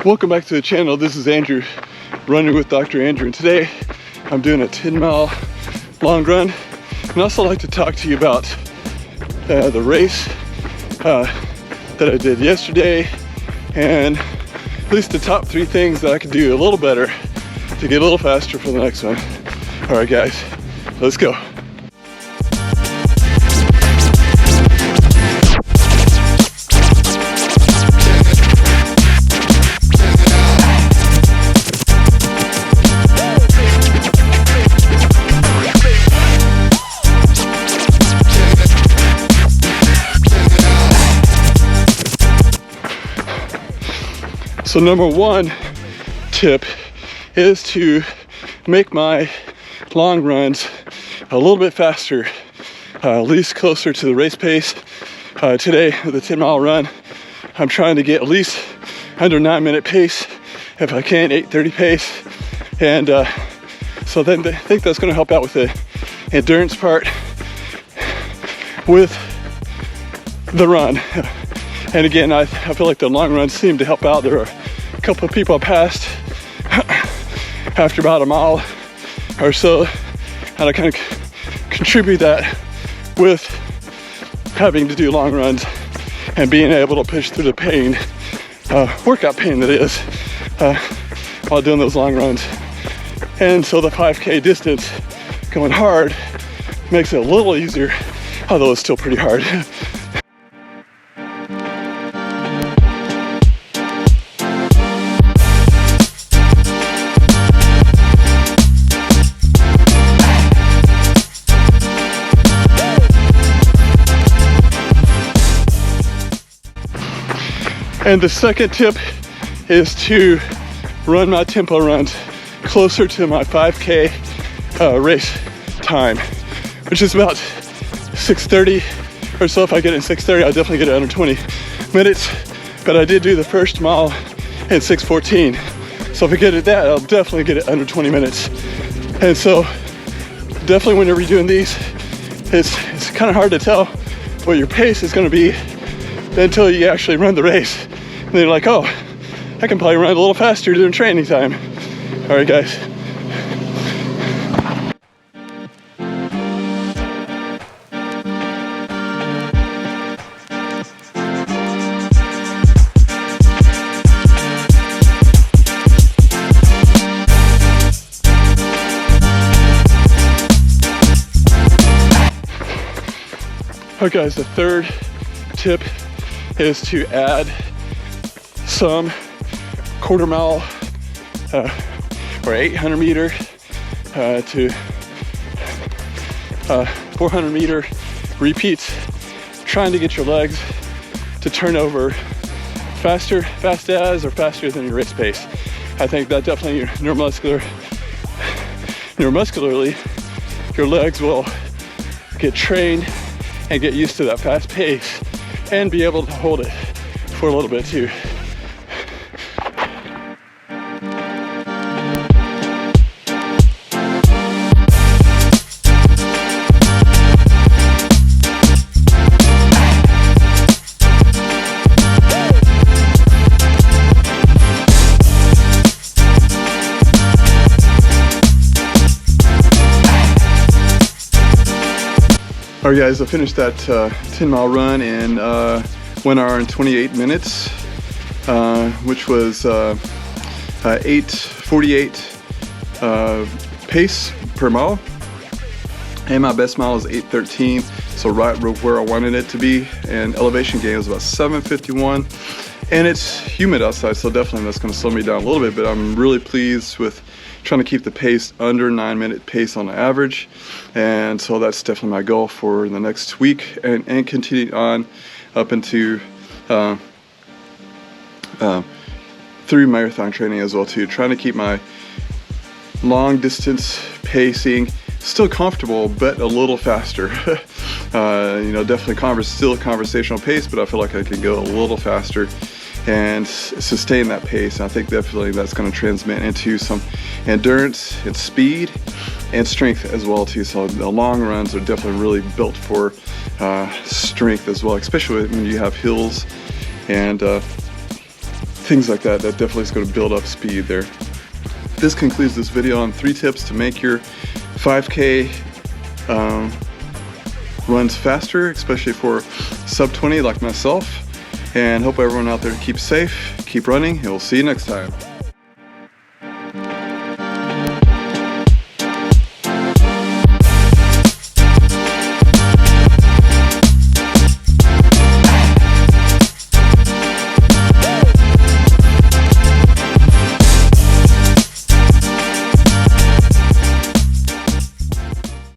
Welcome back to the channel. This is Andrew, running with Dr. Andrew, and today I'm doing a 10-mile long run. And also like to talk to you about the race that I did yesterday, and at least the top 3 things that I could do a little better to get a little faster for the next one. All right, guys, let's go. So number 1 tip is to make my long runs a little bit faster, at least closer to the race pace. Today, the 10-mile run, I'm trying to get at least under 9-minute pace, if I can, 8:30 pace. And so then I think that's going to help out with the endurance part with the run. And again, I feel like the long runs seem to help out. There are a couple of people I passed after about a mile or so, and I kind of contribute that with having to do long runs and being able to push through the pain, workout pain that is, while doing those long runs. And so the 5K distance going hard makes it a little easier, although it's still pretty hard. And the second tip is to run my tempo runs closer to my 5K race time, which is about 6:30 or so. If I get it in 6:30, I'll definitely get it under 20 minutes. But I did do the first mile in 6:14. So if I get it that, I'll definitely get it under 20 minutes. And so definitely whenever you're doing these, it's kind of hard to tell what your pace is going to be until you actually run the race. And then you're like, oh, I can probably run a little faster during training time. All right, guys. All right, guys, the third tip is to add some quarter-mile or 800 meter to 400 meter repeats, trying to get your legs to turn over fast as or faster than your race pace. I think that definitely neuromuscularly, your legs will get trained and get used to that fast pace and be able to hold it for a little bit too. All right, guys, I finished that 10-mile run in 1 hour and 28 minutes, which was 8:48 pace per mile. And my best mile is 8:13, so right where I wanted it to be. And elevation gain was about 751. And it's humid outside, so definitely that's going to slow me down a little bit, but I'm really pleased with trying to keep the pace under 9-minute pace on average. And so that's definitely my goal for the next week, and continue on up into through marathon training as well too, trying to keep my long distance pacing still comfortable but a little faster. You know, definitely still a conversational pace, but I feel like I can go a little faster and sustain that pace. I think definitely that's going to transmit into some endurance and speed and strength as well too. So the long runs are definitely really built for strength as well, especially when you have hills and things like that. That definitely is going to build up speed there. This concludes this video on 3 tips to make your 5K runs faster, especially for sub 20 like myself. And hope everyone out there keeps safe, keep running, and we'll see you next time.